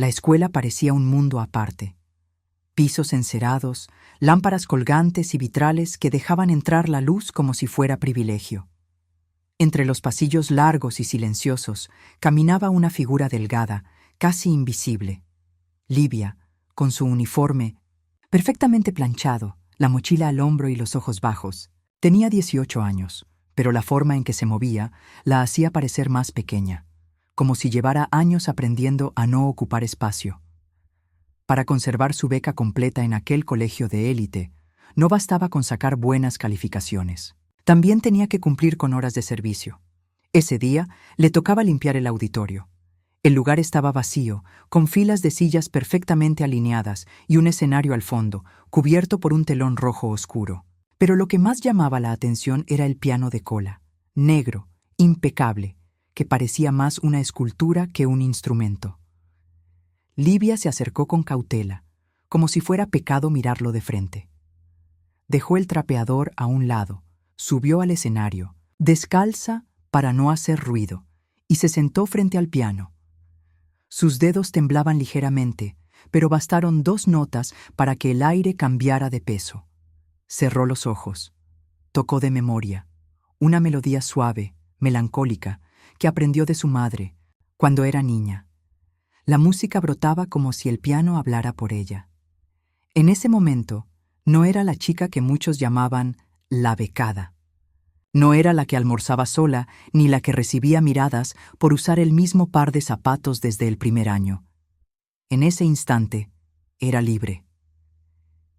La escuela parecía un mundo aparte. Pisos encerados, lámparas colgantes y vitrales que dejaban entrar la luz como si fuera privilegio. Entre los pasillos largos y silenciosos caminaba una figura delgada, casi invisible. Livia, con su uniforme perfectamente planchado, la mochila al hombro y los ojos bajos. Tenía 18 años, pero la forma en que se movía la hacía parecer más pequeña, como si llevara años aprendiendo a no ocupar espacio. Para conservar su beca completa en aquel colegio de élite, no bastaba con sacar buenas calificaciones. También tenía que cumplir con horas de servicio. Ese día le tocaba limpiar el auditorio. El lugar estaba vacío, con filas de sillas perfectamente alineadas y un escenario al fondo, cubierto por un telón rojo oscuro. Pero lo que más llamaba la atención era el piano de cola, negro, impecable, que parecía más una escultura que un instrumento. Livia se acercó con cautela, como si fuera pecado mirarlo de frente. Dejó el trapeador a un lado, subió al escenario, descalza para no hacer ruido, y se sentó frente al piano. Sus dedos temblaban ligeramente, pero bastaron 2 notas para que el aire cambiara de peso. Cerró los ojos. Tocó de memoria, una melodía suave, melancólica, que aprendió de su madre, cuando era niña. La música brotaba como si el piano hablara por ella. En ese momento, no era la chica que muchos llamaban la becada. No era la que almorzaba sola, ni la que recibía miradas por usar el mismo par de zapatos desde el primer año. En ese instante, era libre.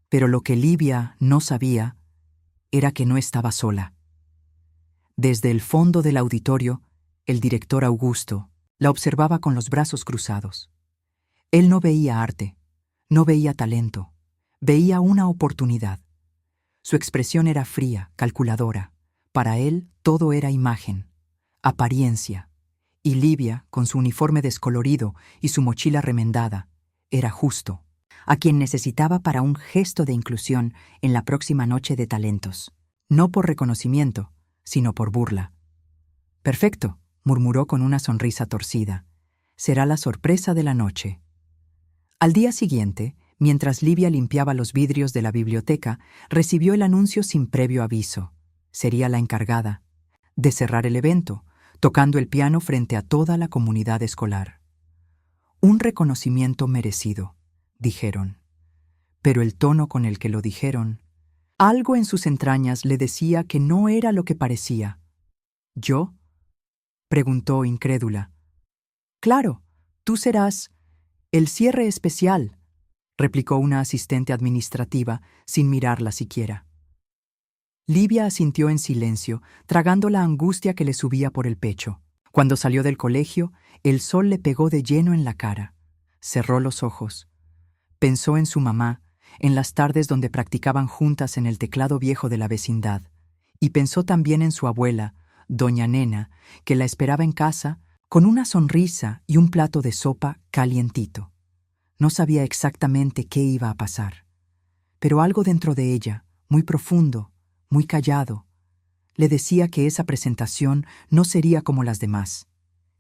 Pero lo que Livia no sabía era que no estaba sola. Desde el fondo del auditorio, el director Augusto la observaba con los brazos cruzados. Él no veía arte, no veía talento, veía una oportunidad. Su expresión era fría, calculadora. Para él todo era imagen, apariencia, y Livia, con su uniforme descolorido y su mochila remendada, era justo, a quien necesitaba para un gesto de inclusión en la próxima noche de talentos, no por reconocimiento, sino por burla. «Perfecto», murmuró con una sonrisa torcida. «Será la sorpresa de la noche». Al día siguiente, mientras Livia limpiaba los vidrios de la biblioteca, recibió el anuncio sin previo aviso. Sería la encargada de cerrar el evento, tocando el piano frente a toda la comunidad escolar. Un reconocimiento merecido, dijeron. Pero el tono con el que lo dijeron, algo en sus entrañas le decía que no era lo que parecía. ¿Yo?, preguntó incrédula. «Claro, tú serás el cierre especial», replicó una asistente administrativa sin mirarla siquiera. Livia asintió en silencio, tragando la angustia que le subía por el pecho. Cuando salió del colegio, el sol le pegó de lleno en la cara. Cerró los ojos. Pensó en su mamá, en las tardes donde practicaban juntas en el teclado viejo de la vecindad, y pensó también en su abuela, doña Nena, que la esperaba en casa con una sonrisa y un plato de sopa calientito. No sabía exactamente qué iba a pasar, pero algo dentro de ella, muy profundo, muy callado, le decía que esa presentación no sería como las demás,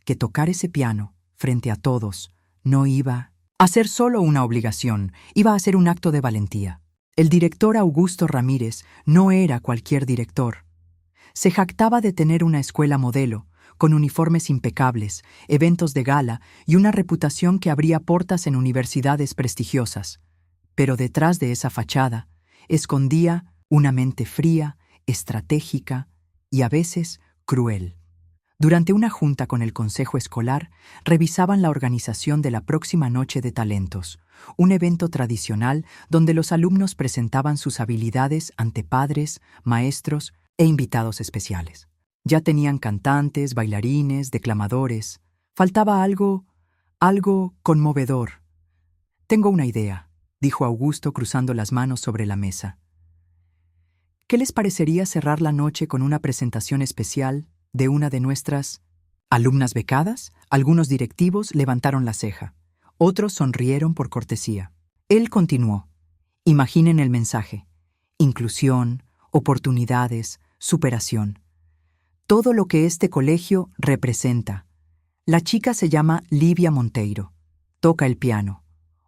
que tocar ese piano, frente a todos, no iba a ser solo una obligación, iba a ser un acto de valentía. El director Augusto Ramírez no era cualquier director. Se jactaba de tener una escuela modelo, con uniformes impecables, eventos de gala y una reputación que abría puertas en universidades prestigiosas. Pero detrás de esa fachada escondía una mente fría, estratégica y a veces cruel. Durante una junta con el consejo escolar, revisaban la organización de la próxima Noche de Talentos, un evento tradicional donde los alumnos presentaban sus habilidades ante padres, maestros e invitados especiales. Ya tenían cantantes, bailarines, declamadores. Faltaba algo conmovedor. «Tengo una idea», dijo Augusto cruzando las manos sobre la mesa. «¿Qué les parecería cerrar la noche con una presentación especial de una de nuestras alumnas becadas?» Algunos directivos levantaron la ceja. Otros sonrieron por cortesía. Él continuó. «Imaginen el mensaje. Inclusión, oportunidades, superación. Todo lo que este colegio representa. La chica se llama Livia Monteiro. Toca el piano,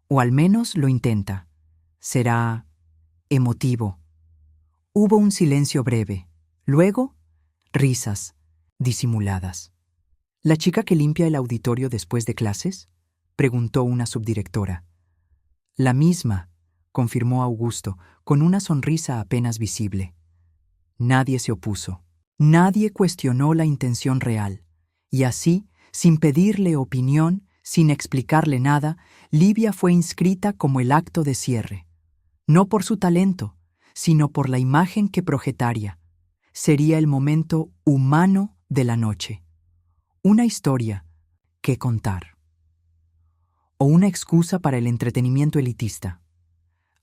o al menos lo intenta. Será emotivo. Hubo un silencio breve. Luego, risas, disimuladas. ¿La chica que limpia el auditorio después de clases?, preguntó una subdirectora. La misma, confirmó Augusto, con una sonrisa apenas visible. Nadie se opuso. Nadie cuestionó la intención real. Y así, sin pedirle opinión, sin explicarle nada, Livia fue inscrita como el acto de cierre. No por su talento, sino por la imagen que projetaría. Sería el momento humano de la noche. Una historia que contar. O una excusa para el entretenimiento elitista.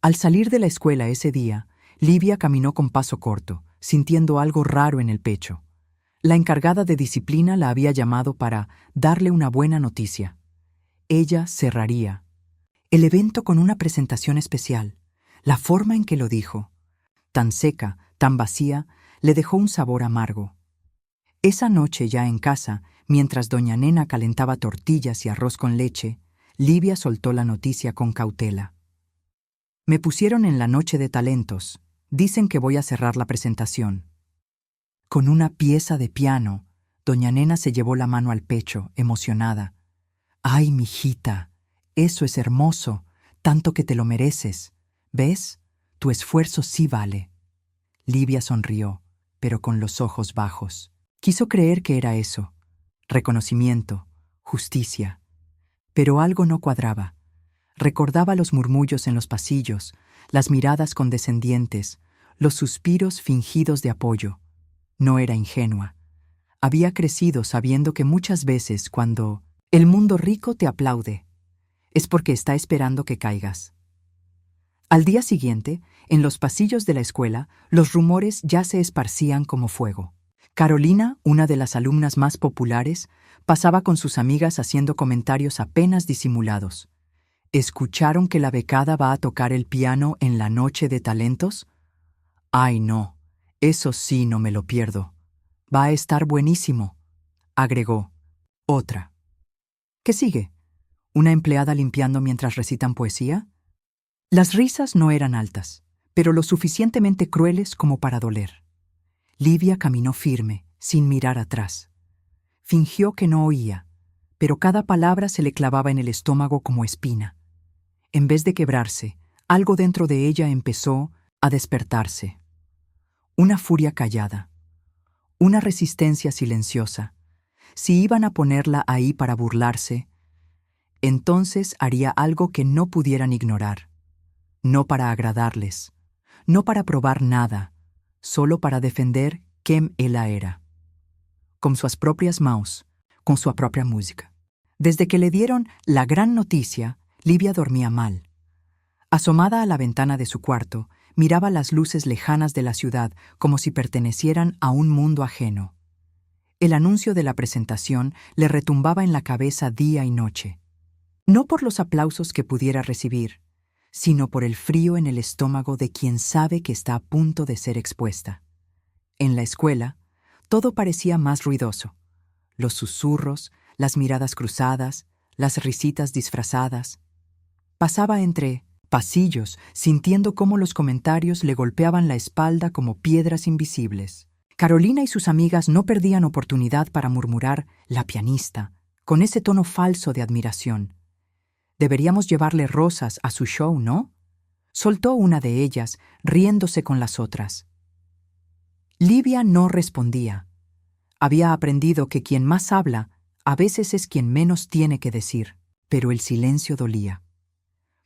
Al salir de la escuela ese día, Livia caminó con paso corto, sintiendo algo raro en el pecho. La encargada de disciplina la había llamado para darle una buena noticia. Ella cerraría el evento con una presentación especial. La forma en que lo dijo, tan seca, tan vacía, le dejó un sabor amargo. Esa noche ya en casa, mientras doña Nena calentaba tortillas y arroz con leche, Livia soltó la noticia con cautela. Me pusieron en la noche de talentos. Dicen que voy a cerrar la presentación. Con una pieza de piano, doña Nena se llevó la mano al pecho, emocionada. ¡Ay, mijita! Eso es hermoso, tanto que te lo mereces. ¿Ves? Tu esfuerzo sí vale. Livia sonrió, pero con los ojos bajos. Quiso creer que era eso. Reconocimiento, justicia. Pero algo no cuadraba. Recordaba los murmullos en los pasillos, las miradas condescendientes, los suspiros fingidos de apoyo. No era ingenua. Había crecido sabiendo que muchas veces cuando el mundo rico te aplaude, es porque está esperando que caigas. Al día siguiente, en los pasillos de la escuela, los rumores ya se esparcían como fuego. Carolina, una de las alumnas más populares, pasaba con sus amigas haciendo comentarios apenas disimulados. ¿Escucharon que la becada va a tocar el piano en la noche de talentos? ¡Ay, no! Eso sí no me lo pierdo. Va a estar buenísimo, agregó. Otra. ¿Qué sigue? ¿Una empleada limpiando mientras recitan poesía? Las risas no eran altas, pero lo suficientemente crueles como para doler. Livia caminó firme, sin mirar atrás. Fingió que no oía, pero cada palabra se le clavaba en el estómago como espina. En vez de quebrarse, algo dentro de ella empezó a despertarse. Una furia callada, una resistencia silenciosa. Si iban a ponerla ahí para burlarse, entonces haría algo que no pudieran ignorar. No para agradarles, no para probar nada, solo para defender quem ela era. Con sus propias manos, con su propia música. Desde que le dieron la gran noticia, Livia dormía mal. Asomada a la ventana de su cuarto, miraba las luces lejanas de la ciudad como si pertenecieran a un mundo ajeno. El anuncio de la presentación le retumbaba en la cabeza día y noche. No por los aplausos que pudiera recibir, sino por el frío en el estómago de quien sabe que está a punto de ser expuesta. En la escuela, todo parecía más ruidoso. Los susurros, las miradas cruzadas, las risitas disfrazadas. Pasaba entre pasillos, sintiendo cómo los comentarios le golpeaban la espalda como piedras invisibles. Carolina y sus amigas no perdían oportunidad para murmurar «la pianista», con ese tono falso de admiración. Deberíamos llevarle rosas a su show, ¿no? Soltó una de ellas, riéndose con las otras. Livia no respondía. Había aprendido que quien más habla, a veces es quien menos tiene que decir, pero el silencio dolía.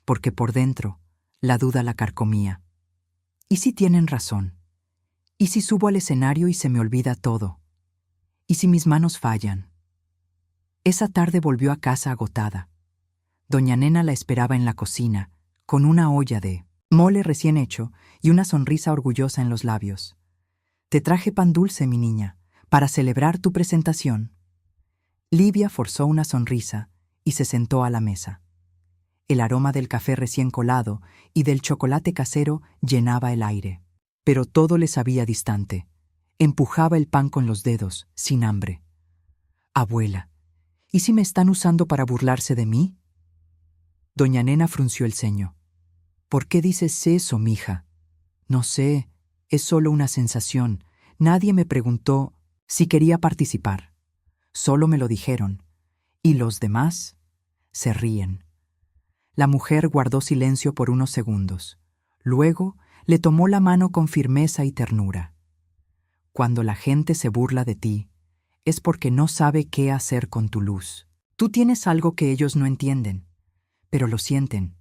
Porque por dentro, la duda la carcomía. ¿Y si tienen razón? ¿Y si subo al escenario y se me olvida todo? ¿Y si mis manos fallan? Esa tarde volvió a casa agotada. Doña Nena la esperaba en la cocina, con una olla de mole recién hecho y una sonrisa orgullosa en los labios. «Te traje pan dulce, mi niña, para celebrar tu presentación». Livia forzó una sonrisa y se sentó a la mesa. El aroma del café recién colado y del chocolate casero llenaba el aire. Pero todo le sabía distante. Empujaba el pan con los dedos, sin hambre. «Abuela, ¿y si me están usando para burlarse de mí?» Doña Nena frunció el ceño. ¿Por qué dices eso, mija? No sé, es solo una sensación. Nadie me preguntó si quería participar. Solo me lo dijeron. ¿Y los demás? Se ríen. La mujer guardó silencio por unos segundos. Luego le tomó la mano con firmeza y ternura. Cuando la gente se burla de ti, es porque no sabe qué hacer con tu luz. Tú tienes algo que ellos no entienden, pero lo sienten.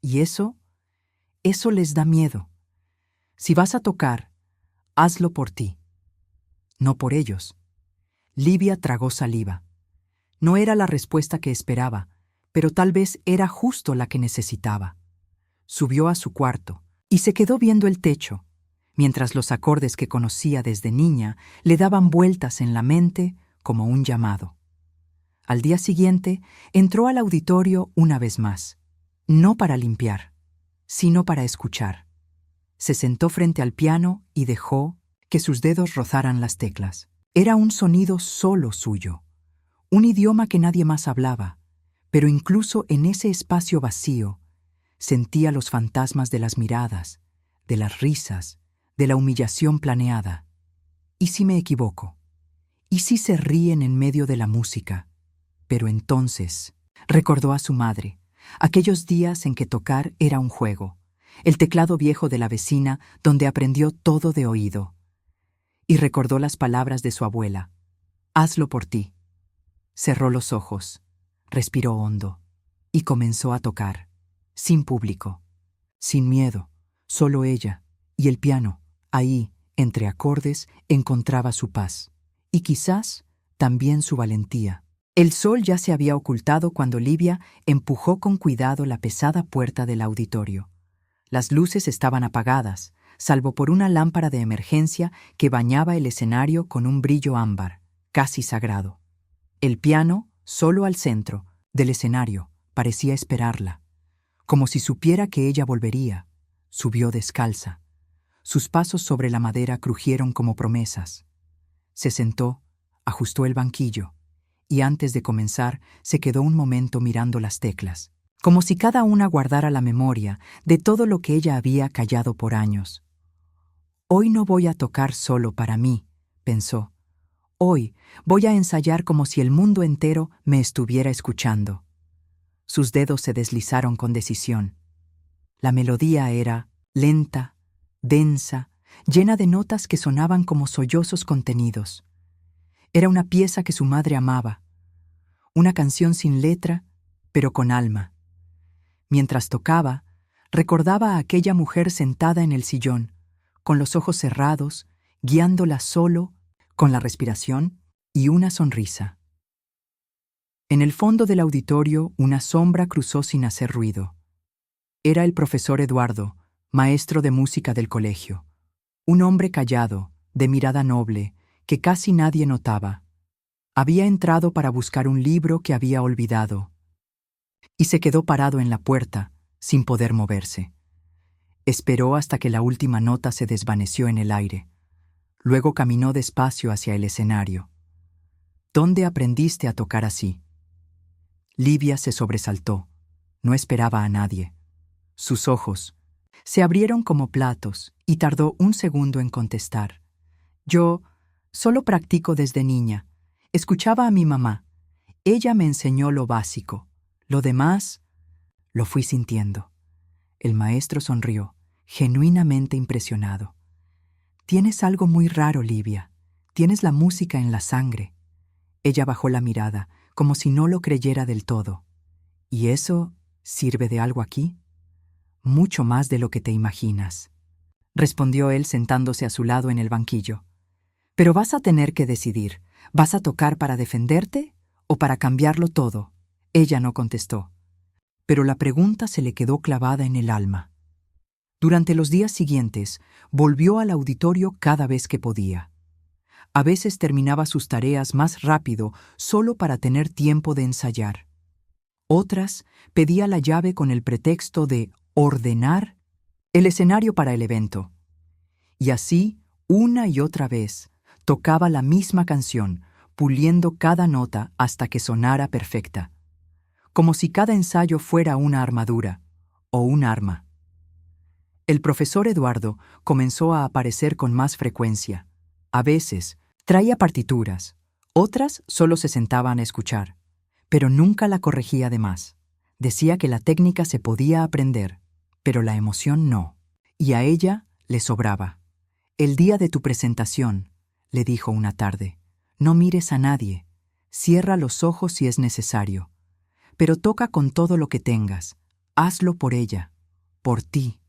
Y eso les da miedo. Si vas a tocar, hazlo por ti, no por ellos. Livia tragó saliva. No era la respuesta que esperaba, pero tal vez era justo la que necesitaba. Subió a su cuarto y se quedó viendo el techo, mientras los acordes que conocía desde niña le daban vueltas en la mente como un llamado. Al día siguiente, entró al auditorio una vez más, no para limpiar, sino para escuchar. Se sentó frente al piano y dejó que sus dedos rozaran las teclas. Era un sonido solo suyo, un idioma que nadie más hablaba, pero incluso en ese espacio vacío, sentía los fantasmas de las miradas, de las risas, de la humillación planeada. ¿Y si me equivoco? ¿Y si se ríen en medio de la música? Pero entonces recordó a su madre, aquellos días en que tocar era un juego, el teclado viejo de la vecina donde aprendió todo de oído. Y recordó las palabras de su abuela: hazlo por ti. Cerró los ojos, respiró hondo y comenzó a tocar, sin público, sin miedo, solo ella y el piano. Ahí, entre acordes, encontraba su paz y quizás también su valentía. El sol ya se había ocultado cuando Livia empujó con cuidado la pesada puerta del auditorio. Las luces estaban apagadas, salvo por una lámpara de emergencia que bañaba el escenario con un brillo ámbar, casi sagrado. El piano, solo al centro del escenario, parecía esperarla, como si supiera que ella volvería. Subió descalza. Sus pasos sobre la madera crujieron como promesas. Se sentó, ajustó el banquillo, y antes de comenzar se quedó un momento mirando las teclas, como si cada una guardara la memoria de todo lo que ella había callado por años. Hoy no voy a tocar solo para mí, pensó. Hoy voy a ensayar como si el mundo entero me estuviera escuchando. Sus dedos se deslizaron con decisión. La melodía era lenta, densa, llena de notas que sonaban como sollozos contenidos. Era una pieza que su madre amaba, una canción sin letra, pero con alma. Mientras tocaba, recordaba a aquella mujer sentada en el sillón, con los ojos cerrados, guiándola solo, con la respiración y una sonrisa. En el fondo del auditorio, una sombra cruzó sin hacer ruido. Era el profesor Eduardo, maestro de música del colegio. Un hombre callado, de mirada noble, que casi nadie notaba. Había entrado para buscar un libro que había olvidado, y se quedó parado en la puerta, sin poder moverse. Esperó hasta que la última nota se desvaneció en el aire. Luego caminó despacio hacia el escenario. ¿Dónde aprendiste a tocar así? Livia se sobresaltó. No esperaba a nadie. Sus ojos se abrieron como platos y tardó un segundo en contestar. Yo solo practico desde niña. Escuchaba a mi mamá. Ella me enseñó lo básico. Lo demás, lo fui sintiendo. El maestro sonrió, genuinamente impresionado. Tienes algo muy raro, Livia. Tienes la música en la sangre. Ella bajó la mirada, como si no lo creyera del todo. ¿Y eso sirve de algo aquí? Mucho más de lo que te imaginas, respondió él sentándose a su lado en el banquillo. Pero vas a tener que decidir. ¿Vas a tocar para defenderte o para cambiarlo todo? Ella no contestó, pero la pregunta se le quedó clavada en el alma. Durante los días siguientes, volvió al auditorio cada vez que podía. A veces terminaba sus tareas más rápido solo para tener tiempo de ensayar. Otras pedía la llave con el pretexto de ordenar el escenario para el evento. Y así, una y otra vez, tocaba la misma canción, puliendo cada nota hasta que sonara perfecta. como si cada ensayo fuera una armadura o un arma. El profesor Eduardo comenzó a aparecer con más frecuencia. A veces traía partituras, otras solo se sentaban a escuchar, pero nunca la corregía de más. Decía que la técnica se podía aprender, pero la emoción no. Y a ella le sobraba. El día de tu presentación, le dijo una tarde, no mires a nadie, cierra los ojos si es necesario, pero toca con todo lo que tengas, hazlo por ella, por ti.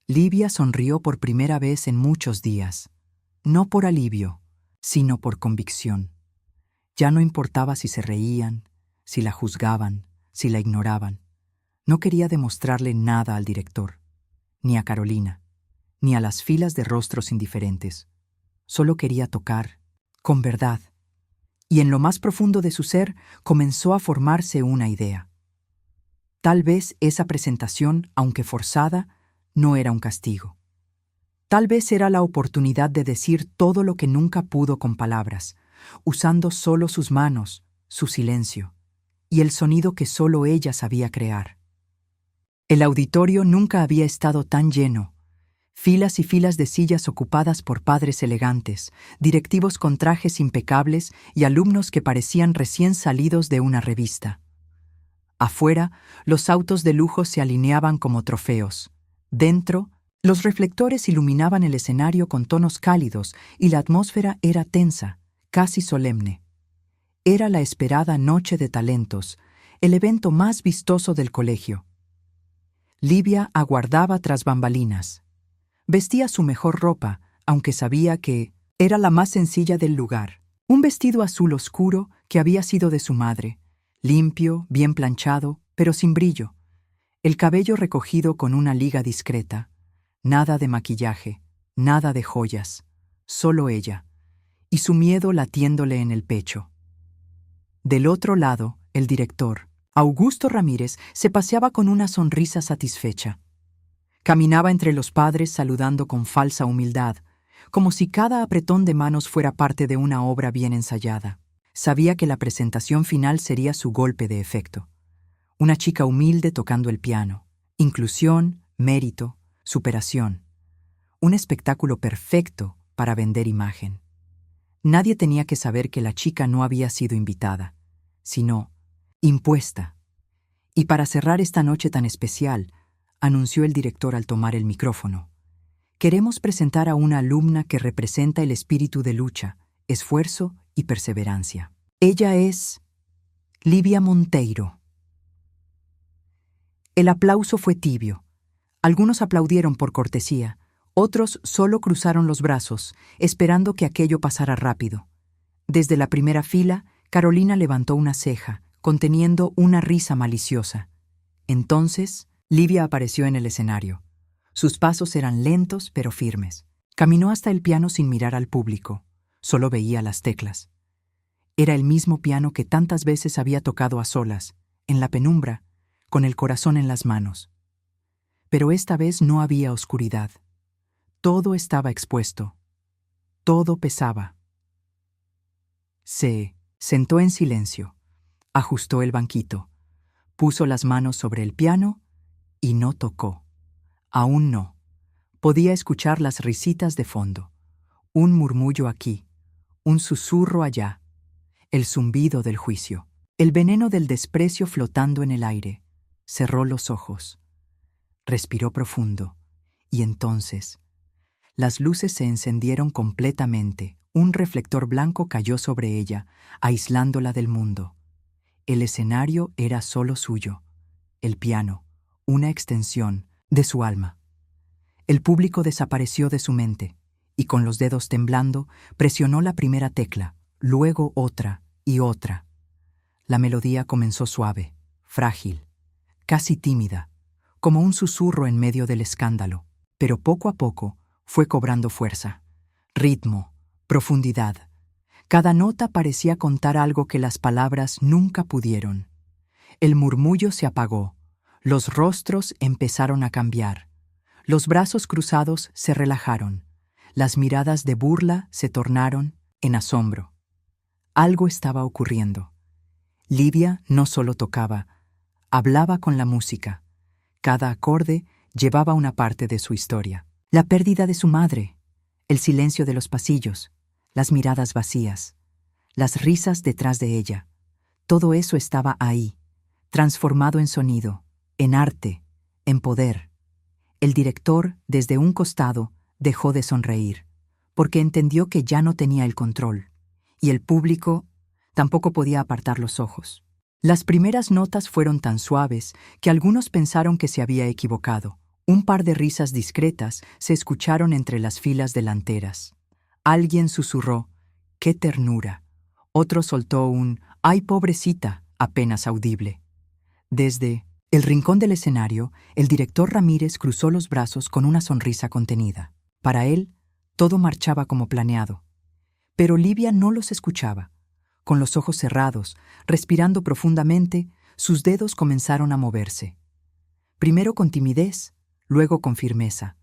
Livia sonrió por primera vez en muchos días, no por alivio, sino por convicción. Ya no importaba si se reían, si la juzgaban, si la ignoraban. No quería demostrarle nada al director, ni a Carolina, ni a las filas de rostros indiferentes. Solo quería tocar, con verdad. Y en lo más profundo de su ser comenzó a formarse una idea. Tal vez esa presentación, aunque forzada, no era un castigo. Tal vez era la oportunidad de decir todo lo que nunca pudo con palabras, usando solo sus manos, su silencio, y el sonido que solo ella sabía crear. El auditorio nunca había estado tan lleno. Filas y filas de sillas ocupadas por padres elegantes, directivos con trajes impecables y alumnos que parecían recién salidos de una revista. Afuera, los autos de lujo se alineaban como trofeos. Dentro, los reflectores iluminaban el escenario con tonos cálidos y la atmósfera era tensa, casi solemne. Era la esperada Noche de Talentos, el evento más vistoso del colegio. Livia aguardaba tras bambalinas. Vestía su mejor ropa, aunque sabía que era la más sencilla del lugar. Un vestido azul oscuro que había sido de su madre, limpio, bien planchado, pero sin brillo. El cabello recogido con una liga discreta. Nada de maquillaje, nada de joyas, solo ella, y su miedo latiéndole en el pecho. Del otro lado, el director, Augusto Ramírez, se paseaba con una sonrisa satisfecha. Caminaba entre los padres saludando con falsa humildad, como si cada apretón de manos fuera parte de una obra bien ensayada. Sabía que la presentación final sería su golpe de efecto. Una chica humilde tocando el piano. Inclusión, mérito, superación. Un espectáculo perfecto para vender imagen. Nadie tenía que saber que la chica no había sido invitada, sino impuesta. Y para cerrar esta noche tan especial, anunció el director al tomar el micrófono, queremos presentar a una alumna que representa el espíritu de lucha, esfuerzo y perseverancia. Ella es Livia Monteiro. El aplauso fue tibio. Algunos aplaudieron por cortesía, otros solo cruzaron los brazos, esperando que aquello pasara rápido. Desde la primera fila, Carolina levantó una ceja, conteniendo una risa maliciosa. Entonces, Livia apareció en el escenario. Sus pasos eran lentos pero firmes. Caminó hasta el piano sin mirar al público. Solo veía las teclas. Era el mismo piano que tantas veces había tocado a solas, en la penumbra, con el corazón en las manos. Pero esta vez no había oscuridad. Todo estaba expuesto. Todo pesaba. Se sentó en silencio, ajustó el banquito, puso las manos sobre el piano y no tocó. Aún no. Podía escuchar las risitas de fondo, un murmullo aquí, un susurro allá, el zumbido del juicio, el veneno del desprecio flotando en el aire. Cerró los ojos. Respiró profundo, y entonces las luces se encendieron completamente. Un reflector blanco cayó sobre ella, aislándola del mundo. El escenario era solo suyo, el piano, una extensión de su alma. El público desapareció de su mente, y con los dedos temblando, presionó la primera tecla, luego otra y otra. La melodía comenzó suave, frágil, casi tímida, como un susurro en medio del escándalo, pero poco a poco fue cobrando fuerza, ritmo, profundidad. Cada nota parecía contar algo que las palabras nunca pudieron. El murmullo se apagó, los rostros empezaron a cambiar, los brazos cruzados se relajaron, las miradas de burla se tornaron en asombro. Algo estaba ocurriendo. Livia no solo tocaba, hablaba con la música. Cada acorde llevaba una parte de su historia. La pérdida de su madre, el silencio de los pasillos, las miradas vacías, las risas detrás de ella. Todo eso estaba ahí, transformado en sonido, en arte, en poder. El director, desde un costado, dejó de sonreír, porque entendió que ya no tenía el control, y el público tampoco podía apartar los ojos. Las primeras notas fueron tan suaves que algunos pensaron que se había equivocado. Un par de risas discretas se escucharon entre las filas delanteras. Alguien susurró, ¡qué ternura! Otro soltó un ¡ay, pobrecita!, apenas audible. Desde el rincón del escenario, el director Ramírez cruzó los brazos con una sonrisa contenida. Para él, todo marchaba como planeado. Pero Livia no los escuchaba. Con los ojos cerrados, respirando profundamente, sus dedos comenzaron a moverse. Primero con timidez, luego con firmeza.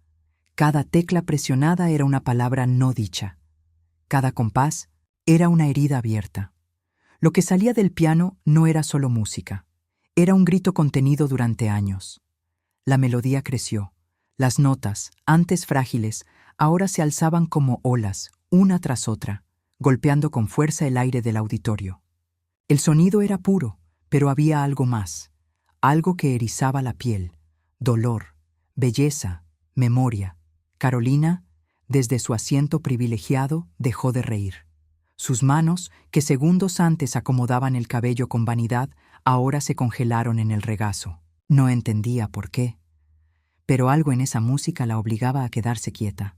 Cada tecla presionada era una palabra no dicha. Cada compás era una herida abierta. Lo que salía del piano no era solo música. Era un grito contenido durante años. La melodía creció. Las notas, antes frágiles, ahora se alzaban como olas, una tras otra, golpeando con fuerza el aire del auditorio. El sonido era puro, pero había algo más, algo que erizaba la piel, dolor, belleza, memoria. Carolina, desde su asiento privilegiado, dejó de reír. Sus manos, que segundos antes acomodaban el cabello con vanidad, ahora se congelaron en el regazo. No entendía por qué, pero algo en esa música la obligaba a quedarse quieta.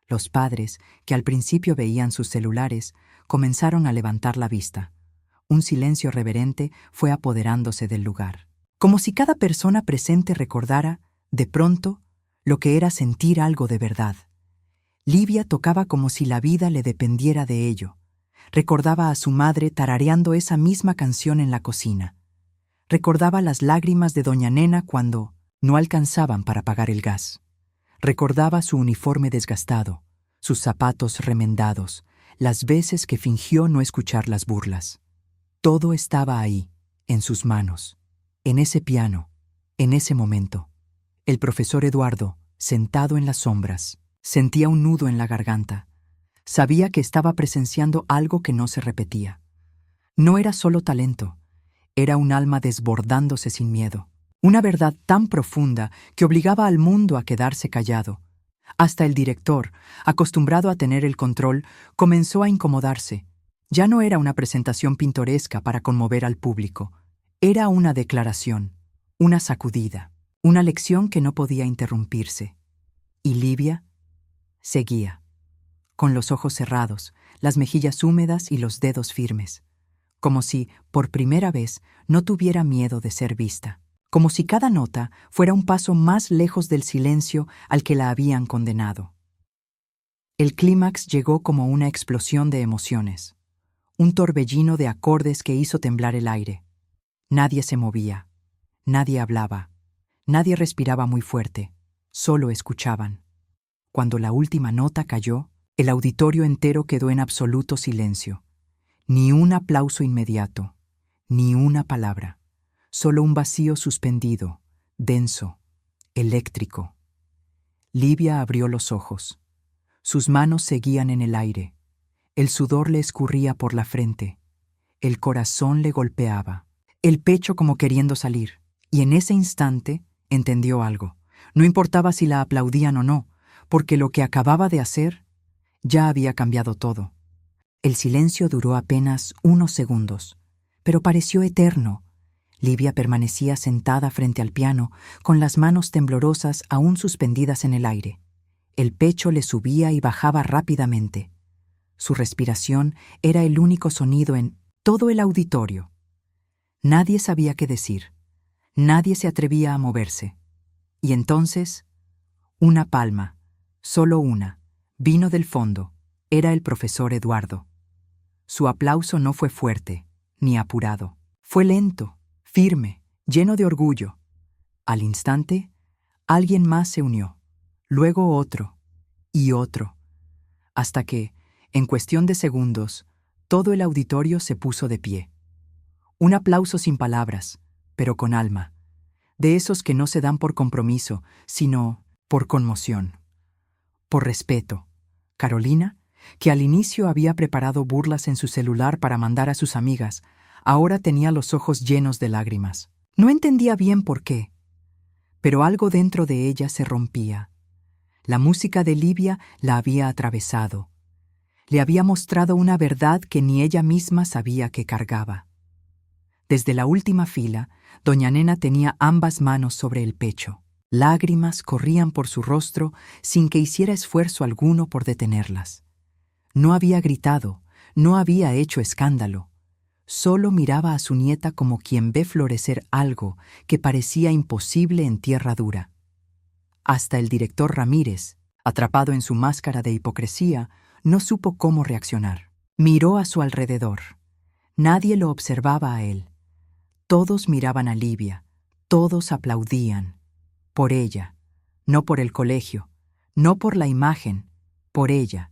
Los padres, que al principio veían sus celulares, comenzaron a levantar la vista. Un silencio reverente fue apoderándose del lugar. Como si cada persona presente recordara, de pronto, lo que era sentir algo de verdad. Livia tocaba como si la vida le dependiera de ello. Recordaba a su madre tarareando esa misma canción en la cocina. Recordaba las lágrimas de doña Nena cuando no alcanzaban para pagar el gas. Recordaba su uniforme desgastado, sus zapatos remendados, las veces que fingió no escuchar las burlas. Todo estaba ahí, en sus manos, en ese piano, en ese momento. El profesor Eduardo, sentado en las sombras, sentía un nudo en la garganta. Sabía que estaba presenciando algo que no se repetía. No era solo talento, era un alma desbordándose sin miedo. Una verdad tan profunda que obligaba al mundo a quedarse callado. Hasta el director, acostumbrado a tener el control, comenzó a incomodarse. Ya no era una presentación pintoresca para conmover al público. Era una declaración, una sacudida, una lección que no podía interrumpirse. Y Livia seguía, con los ojos cerrados, las mejillas húmedas y los dedos firmes, como si, por primera vez, no tuviera miedo de ser vista. Como si cada nota fuera un paso más lejos del silencio al que la habían condenado. El clímax llegó como una explosión de emociones, un torbellino de acordes que hizo temblar el aire. Nadie se movía, nadie hablaba, nadie respiraba muy fuerte, solo escuchaban. Cuando la última nota cayó, el auditorio entero quedó en absoluto silencio. Ni un aplauso inmediato, ni una palabra. Solo un vacío suspendido, denso, eléctrico. Livia abrió los ojos. Sus manos seguían en el aire. El sudor le escurría por la frente. El corazón le golpeaba. El pecho como queriendo salir. Y en ese instante entendió algo. No importaba si la aplaudían o no, porque lo que acababa de hacer ya había cambiado todo. El silencio duró apenas unos segundos, pero pareció eterno. Livia permanecía sentada frente al piano, con las manos temblorosas aún suspendidas en el aire. El pecho le subía y bajaba rápidamente. Su respiración era el único sonido en todo el auditorio. Nadie sabía qué decir. Nadie se atrevía a moverse. Y entonces, una palma, solo una, vino del fondo. Era el profesor Eduardo. Su aplauso no fue fuerte, ni apurado. Fue lento, firme, lleno de orgullo. Al instante, alguien más se unió, luego otro, y otro, hasta que, en cuestión de segundos, todo el auditorio se puso de pie. Un aplauso sin palabras, pero con alma. De esos que no se dan por compromiso, sino por conmoción. Por respeto. Carolina, que al inicio había preparado burlas en su celular para mandar a sus amigas, ahora tenía los ojos llenos de lágrimas. No entendía bien por qué, pero algo dentro de ella se rompía. La música de Livia la había atravesado. Le había mostrado una verdad que ni ella misma sabía que cargaba. Desde la última fila, doña Nena tenía ambas manos sobre el pecho. Lágrimas corrían por su rostro sin que hiciera esfuerzo alguno por detenerlas. No había gritado, no había hecho escándalo. Solo miraba a su nieta como quien ve florecer algo que parecía imposible en tierra dura. Hasta el director Ramírez, atrapado en su máscara de hipocresía, no supo cómo reaccionar. Miró a su alrededor. Nadie lo observaba a él. Todos miraban a Livia, todos aplaudían. Por ella, no por el colegio, no por la imagen, por ella.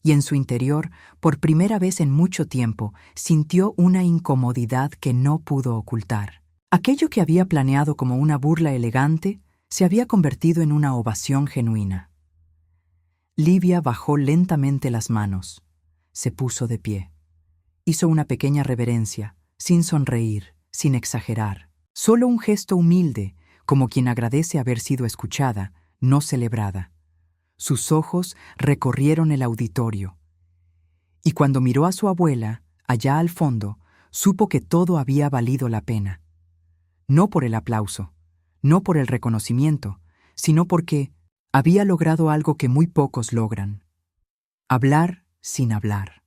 Y en su interior, por primera vez en mucho tiempo, sintió una incomodidad que no pudo ocultar. Aquello que había planeado como una burla elegante se había convertido en una ovación genuina. Livia bajó lentamente las manos. Se puso de pie. Hizo una pequeña reverencia, sin sonreír, sin exagerar. Solo un gesto humilde, como quien agradece haber sido escuchada, no celebrada. Sus ojos recorrieron el auditorio. Y cuando miró a su abuela, allá al fondo, supo que todo había valido la pena. No por el aplauso, no por el reconocimiento, sino porque había logrado algo que muy pocos logran. Hablar sin hablar.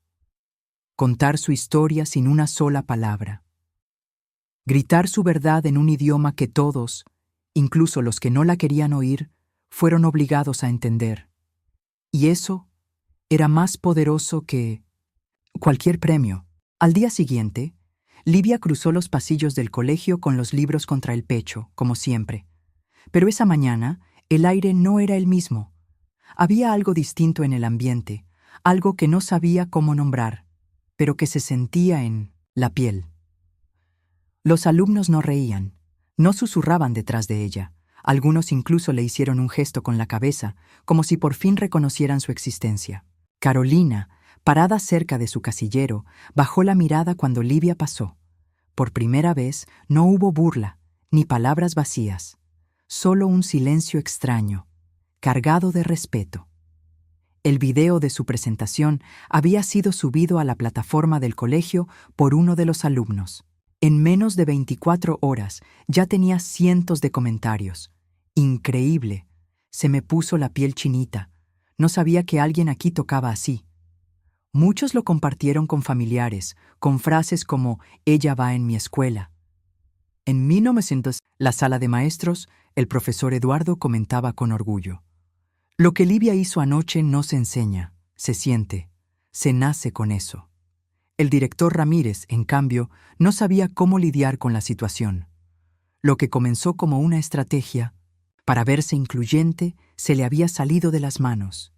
Contar su historia sin una sola palabra. Gritar su verdad en un idioma que todos, incluso los que no la querían oír, fueron obligados a entender. Y eso era más poderoso que cualquier premio. Al día siguiente, Livia cruzó los pasillos del colegio con los libros contra el pecho, como siempre. Pero esa mañana, el aire no era el mismo. Había algo distinto en el ambiente, algo que no sabía cómo nombrar, pero que se sentía en la piel. Los alumnos no reían, no susurraban detrás de ella. Algunos incluso le hicieron un gesto con la cabeza, como si por fin reconocieran su existencia. Carolina, parada cerca de su casillero, bajó la mirada cuando Livia pasó. Por primera vez no hubo burla, ni palabras vacías, solo un silencio extraño, cargado de respeto. El video de su presentación había sido subido a la plataforma del colegio por uno de los alumnos. En menos de 24 horas ya tenía cientos de comentarios. Increíble. Se me puso la piel chinita. No sabía que alguien aquí tocaba así. Muchos lo compartieron con familiares, con frases como «ella va en mi escuela». En 1900, la sala de maestros, el profesor Eduardo comentaba con orgullo. Lo que Livia hizo anoche no se enseña, se siente, se nace con eso. El director Ramírez, en cambio, no sabía cómo lidiar con la situación. Lo que comenzó como una estrategia para verse incluyente se le había salido de las manos.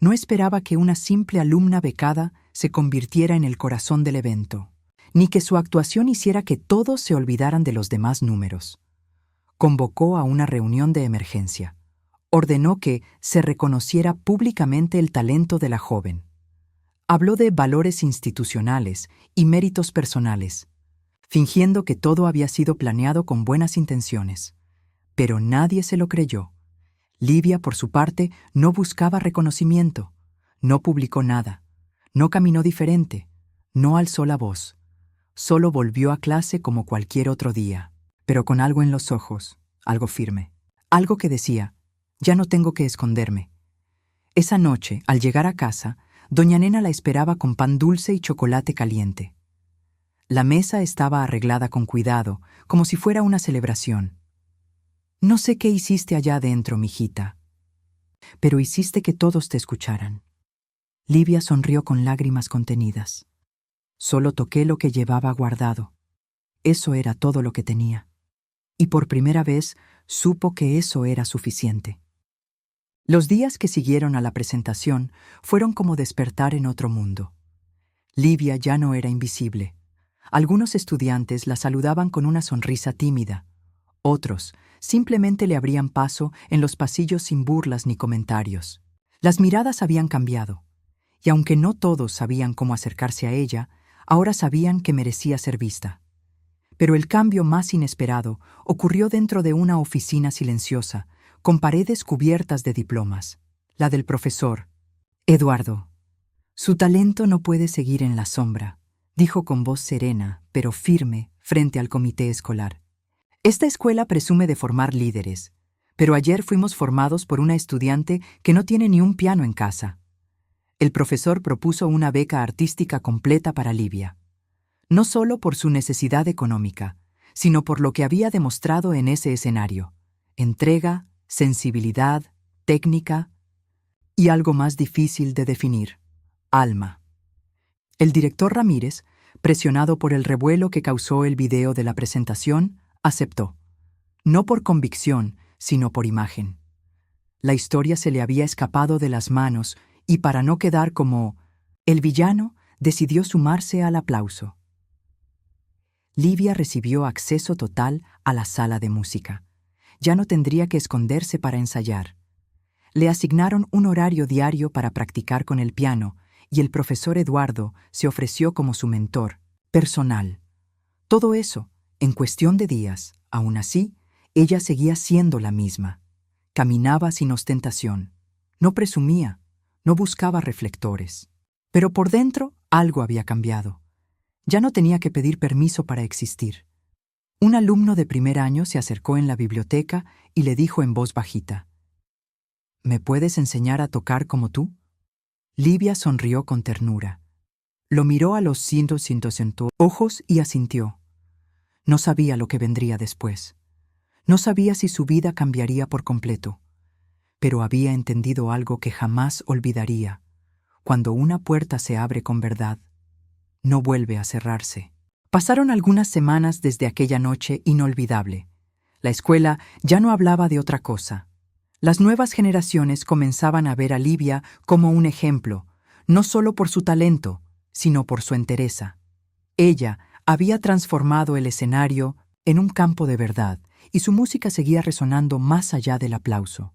No esperaba que una simple alumna becada se convirtiera en el corazón del evento, ni que su actuación hiciera que todos se olvidaran de los demás números. Convocó a una reunión de emergencia. Ordenó que se reconociera públicamente el talento de la joven. Habló de valores institucionales y méritos personales, fingiendo que todo había sido planeado con buenas intenciones. Pero nadie se lo creyó. Livia, por su parte, no buscaba reconocimiento, no publicó nada, no caminó diferente, no alzó la voz. Solo volvió a clase como cualquier otro día, pero con algo en los ojos, algo firme, algo que decía, ya no tengo que esconderme. Esa noche, al llegar a casa, doña Nena la esperaba con pan dulce y chocolate caliente. La mesa estaba arreglada con cuidado, como si fuera una celebración. No sé qué hiciste allá adentro, mijita, pero hiciste que todos te escucharan. Livia sonrió con lágrimas contenidas. Solo toqué lo que llevaba guardado. Eso era todo lo que tenía. Y por primera vez supo que eso era suficiente. Los días que siguieron a la presentación fueron como despertar en otro mundo. Livia ya no era invisible. Algunos estudiantes la saludaban con una sonrisa tímida. Otros simplemente le abrían paso en los pasillos sin burlas ni comentarios. Las miradas habían cambiado, y aunque no todos sabían cómo acercarse a ella, ahora sabían que merecía ser vista. Pero el cambio más inesperado ocurrió dentro de una oficina silenciosa, con paredes cubiertas de diplomas. La del profesor. Eduardo. Su talento no puede seguir en la sombra, dijo con voz serena, pero firme, frente al comité escolar. Esta escuela presume de formar líderes, pero ayer fuimos formados por una estudiante que no tiene ni un piano en casa. El profesor propuso una beca artística completa para Livia, no solo por su necesidad económica, sino por lo que había demostrado en ese escenario: entrega, sensibilidad, técnica y algo más difícil de definir: alma. El director Ramírez, presionado por el revuelo que causó el video de la presentación, aceptó. No por convicción, sino por imagen. La historia se le había escapado de las manos y, para no quedar como el villano, decidió sumarse al aplauso. Livia recibió acceso total a la sala de música. Ya no tendría que esconderse para ensayar. Le asignaron un horario diario para practicar con el piano, y el profesor Eduardo se ofreció como su mentor personal. Todo eso, en cuestión de días. Aún así, ella seguía siendo la misma. Caminaba sin ostentación. No presumía, no buscaba reflectores. Pero por dentro algo había cambiado. Ya no tenía que pedir permiso para existir. Un alumno de primer año se acercó en la biblioteca y le dijo en voz bajita: ¿Me puedes enseñar a tocar como tú? Livia sonrió con ternura. Lo miró a los cintos ojos y asintió. No sabía lo que vendría después. No sabía si su vida cambiaría por completo. Pero había entendido algo que jamás olvidaría. Cuando una puerta se abre con verdad, no vuelve a cerrarse. Pasaron algunas semanas desde aquella noche inolvidable. La escuela ya no hablaba de otra cosa. Las nuevas generaciones comenzaban a ver a Livia como un ejemplo, no solo por su talento, sino por su entereza. Ella había transformado el escenario en un campo de verdad, y su música seguía resonando más allá del aplauso.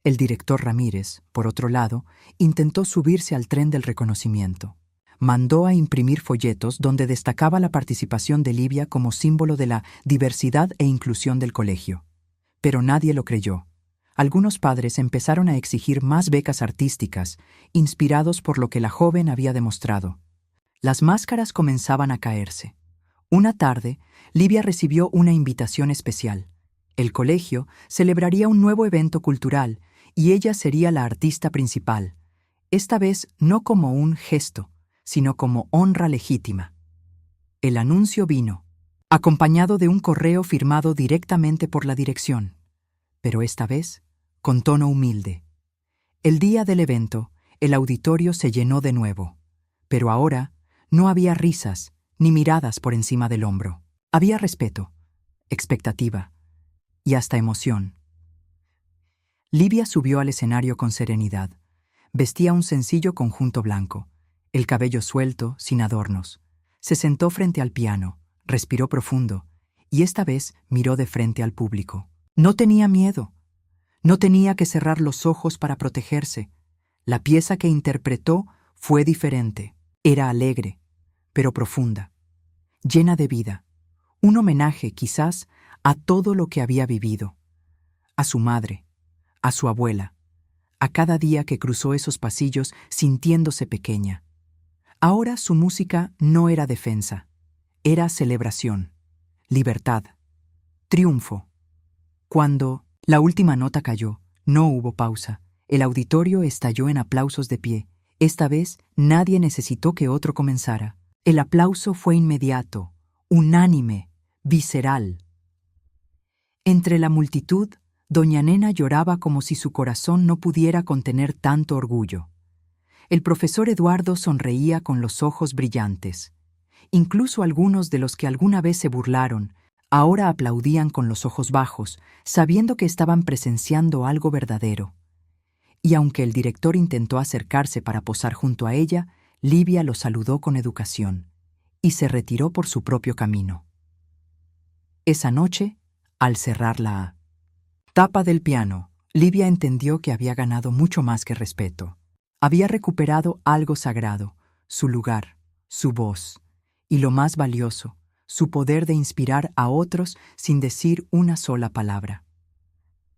El director Ramírez, por otro lado, intentó subirse al tren del reconocimiento. Mandó a imprimir folletos donde destacaba la participación de Livia como símbolo de la diversidad e inclusión del colegio. Pero nadie lo creyó. Algunos padres empezaron a exigir más becas artísticas, inspirados por lo que la joven había demostrado. Las máscaras comenzaban a caerse. Una tarde, Livia recibió una invitación especial. El colegio celebraría un nuevo evento cultural y ella sería la artista principal, esta vez no como un gesto, sino como honra legítima. El anuncio vino, acompañado de un correo firmado directamente por la dirección, pero esta vez con tono humilde. El día del evento, el auditorio se llenó de nuevo, pero ahora no había risas ni miradas por encima del hombro. Había respeto, expectativa y hasta emoción. Livia subió al escenario con serenidad. Vestía un sencillo conjunto blanco, el cabello suelto, sin adornos. Se sentó frente al piano, respiró profundo, y esta vez miró de frente al público. No tenía miedo. No tenía que cerrar los ojos para protegerse. La pieza que interpretó fue diferente. Era alegre, pero profunda, llena de vida. Un homenaje, quizás, a todo lo que había vivido. A su madre, a su abuela, a cada día que cruzó esos pasillos sintiéndose pequeña. Ahora su música no era defensa, era celebración, libertad, triunfo. Cuando la última nota cayó, no hubo pausa. El auditorio estalló en aplausos de pie. Esta vez nadie necesitó que otro comenzara. El aplauso fue inmediato, unánime, visceral. Entre la multitud, doña Nena lloraba como si su corazón no pudiera contener tanto orgullo. El profesor Eduardo sonreía con los ojos brillantes. Incluso algunos de los que alguna vez se burlaron, ahora aplaudían con los ojos bajos, sabiendo que estaban presenciando algo verdadero. Y aunque el director intentó acercarse para posar junto a ella, Livia lo saludó con educación. y se retiró por su propio camino. Esa noche, al cerrar la tapa del piano, Livia entendió que había ganado mucho más que respeto. Había recuperado algo sagrado, su lugar, su voz, y lo más valioso, su poder de inspirar a otros sin decir una sola palabra.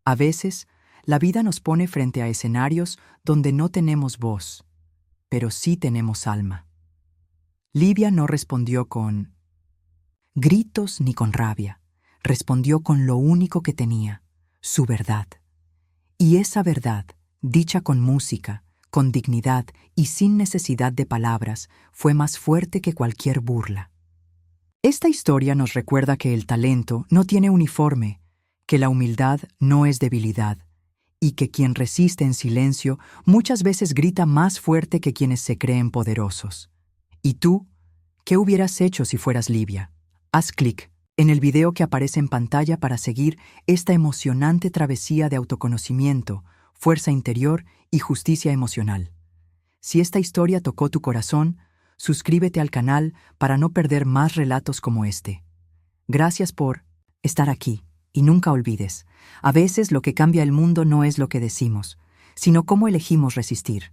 A veces, la vida nos pone frente a escenarios donde no tenemos voz, pero sí tenemos alma. Livia no respondió con gritos ni con rabia, respondió con lo único que tenía, su verdad. Y esa verdad, dicha con música, con dignidad y sin necesidad de palabras, fue más fuerte que cualquier burla. Esta historia nos recuerda que el talento no tiene uniforme, que la humildad no es debilidad, y que quien resiste en silencio muchas veces grita más fuerte que quienes se creen poderosos. ¿Y tú? ¿Qué hubieras hecho si fueras Livia? Haz clic en el video que aparece en pantalla para seguir esta emocionante travesía de autoconocimiento, fuerza interior y justicia emocional. Si esta historia tocó tu corazón, suscríbete al canal para no perder más relatos como este. Gracias por estar aquí y nunca olvides, a veces lo que cambia el mundo no es lo que decimos, sino cómo elegimos resistir.